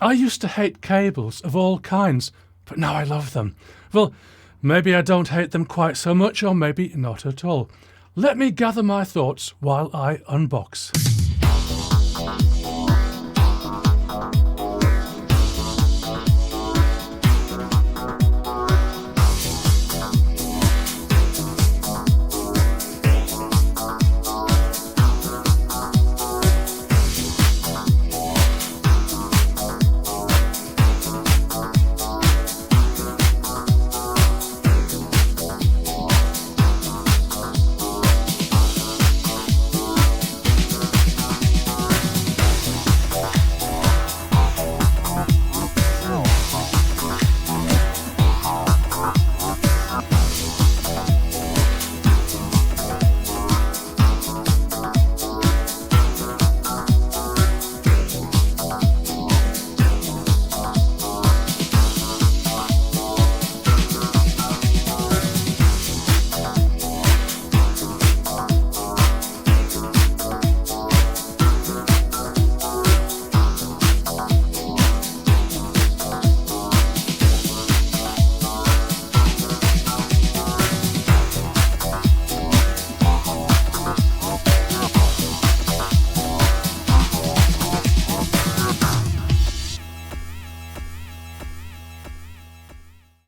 I used to hate cables of all kinds, but now I love them. Well, maybe I don't hate them quite so much, or maybe not at all. Let me gather my thoughts while I unbox.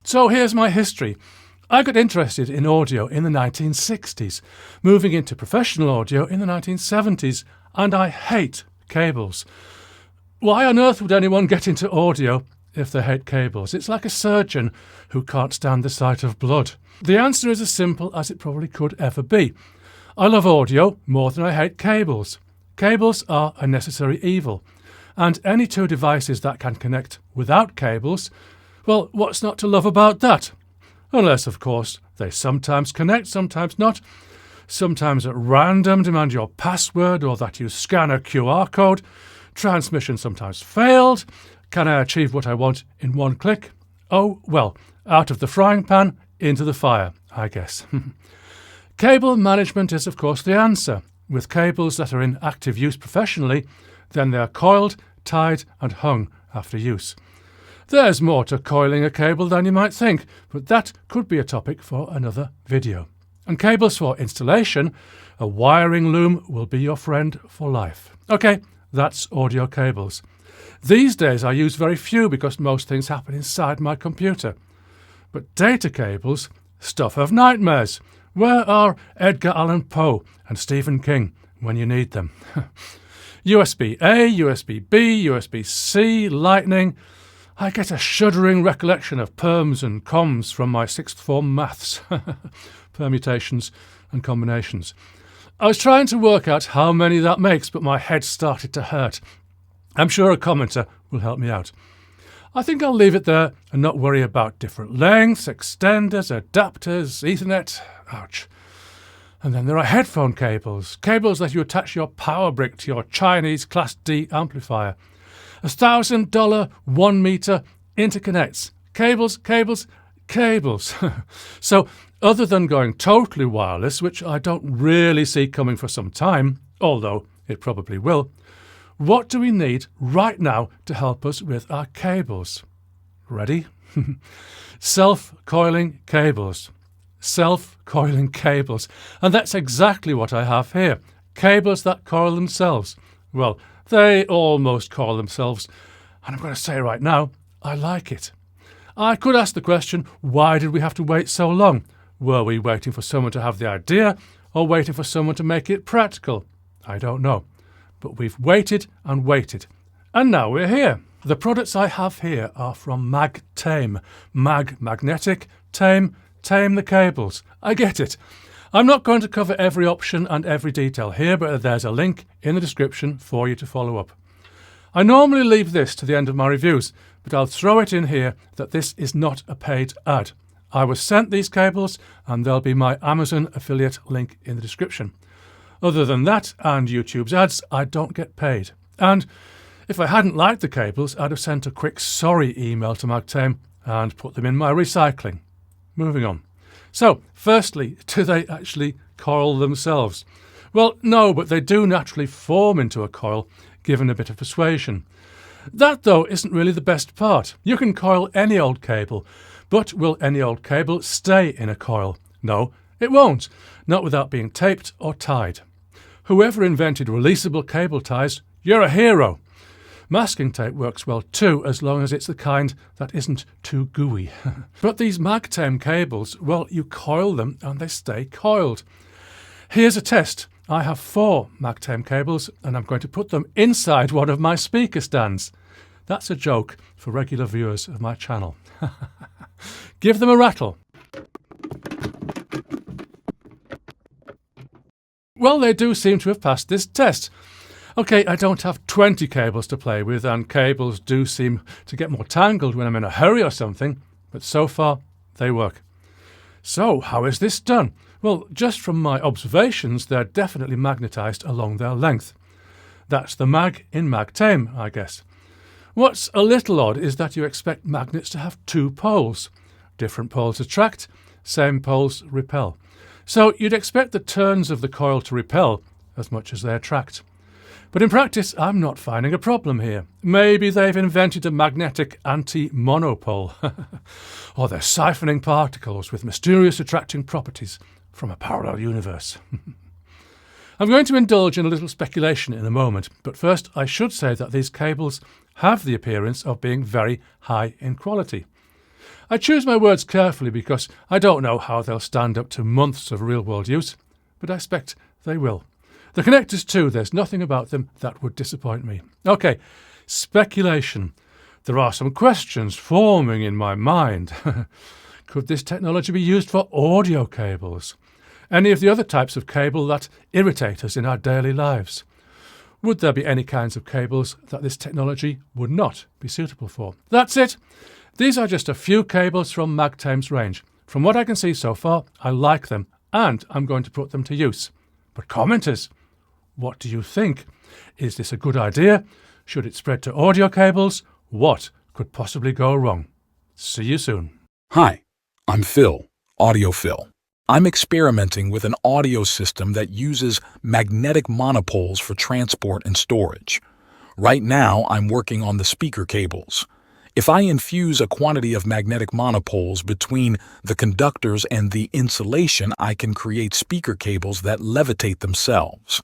So here's my history. I got interested in audio in the 1960s, moving into professional audio in the 1970s, and I hate cables. Why on earth would anyone get into audio if they hate cables? It's like a surgeon who can't stand the sight of blood. The answer is as simple as it probably could ever be. I love audio more than I hate cables. Cables are a necessary evil, and any two devices that can connect without cables, well, what's not to love about that? Unless, of course, they sometimes connect, sometimes not. Sometimes at random demand your password or that you scan a QR code. Transmission sometimes failed. Can I achieve what I want in one click? Oh, well, out of the frying pan, into the fire, I guess. Cable management is, of course, the answer. With cables that are in active use professionally, then they are coiled, tied and hung after use. There's more to coiling a cable than you might think, but that could be a topic for another video. And cables for installation, a wiring loom will be your friend for life. Okay, that's audio cables. These days I use very few because most things happen inside my computer. But data cables, stuff of nightmares. Where are Edgar Allan Poe and Stephen King when you need them? USB-A, USB-B, USB-C, Lightning. I get a shuddering recollection of perms and coms from my sixth form maths, permutations and combinations. I was trying to work out how many that makes, but my head started to hurt. I'm sure a commenter will help me out. I think I'll leave it there and not worry about different lengths, extenders, adapters, Ethernet. Ouch. And then there are headphone cables, cables that you attach your power brick to your Chinese Class D amplifier. $1,000 1 meter interconnects. Cables. So other than going totally wireless, which I don't really see coming for some time, although it probably will, what do we need right now to help us with our cables? Ready? Self-coiling cables. Self-coiling cables. And that's exactly what I have here. Cables that coil themselves. Well, they almost coil themselves, and I'm going to say right now, I like it. I could ask the question, why did we have to wait so long? Were we waiting for someone to have the idea, or waiting for someone to make it practical? I don't know. But we've waited and waited, and now we're here. The products I have here are from Mag-Tame. Mag, magnetic, tame, tame the cables. I get it. I'm not going to cover every option and every detail here, but there's a link in the description for you to follow up. I normally leave this to the end of my reviews, but I'll throw it in here that this is not a paid ad. I was sent these cables and there'll be my Amazon affiliate link in the description. Other than that and YouTube's ads, I don't get paid. And if I hadn't liked the cables, I'd have sent a quick sorry email to Mag-Tame and put them in my recycling. Moving on. So, firstly, do they actually coil themselves? Well, no, but they do naturally form into a coil, given a bit of persuasion. That, though, isn't really the best part. You can coil any old cable, but will any old cable stay in a coil? No, it won't, not without being taped or tied. Whoever invented releasable cable ties, you're a hero. Masking tape works well too, as long as it's the kind that isn't too gooey. But these MagTame cables, well, you coil them and they stay coiled. Here's a test. I have 4 MagTame cables and I'm going to put them inside one of my speaker stands. That's a joke for regular viewers of my channel. Give them a rattle. Well, they do seem to have passed this test. OK, I don't have 20 cables to play with, and cables do seem to get more tangled when I'm in a hurry or something, but so far they work. So, how is this done? Well, just from my observations, they're definitely magnetised along their length. That's the mag in MagTame, I guess. What's a little odd is that you expect magnets to have 2 poles. Different poles attract, same poles repel. So you'd expect the turns of the coil to repel as much as they attract. But in practice, I'm not finding a problem here. Maybe they've invented a magnetic anti-monopole. Or they're siphoning particles with mysterious attracting properties from a parallel universe. I'm going to indulge in a little speculation in a moment, but first I should say that these cables have the appearance of being very high in quality. I choose my words carefully because I don't know how they'll stand up to months of real-world use, but I expect they will. The connectors too, there's nothing about them that would disappoint me. OK, speculation. There are some questions forming in my mind. Could this technology be used for audio cables? Any of the other types of cable that irritate us in our daily lives? Would there be any kinds of cables that this technology would not be suitable for? That's it. These are just a few cables from MagTame's range. From what I can see so far, I like them, and I'm going to put them to use. But commenters, what do you think? Is this a good idea? Should it spread to audio cables? What could possibly go wrong? See you soon. Hi, I'm Phil, Audio Phil. I'm experimenting with an audio system that uses magnetic monopoles for transport and storage. Right now, I'm working on the speaker cables. If I infuse a quantity of magnetic monopoles between the conductors and the insulation, I can create speaker cables that levitate themselves.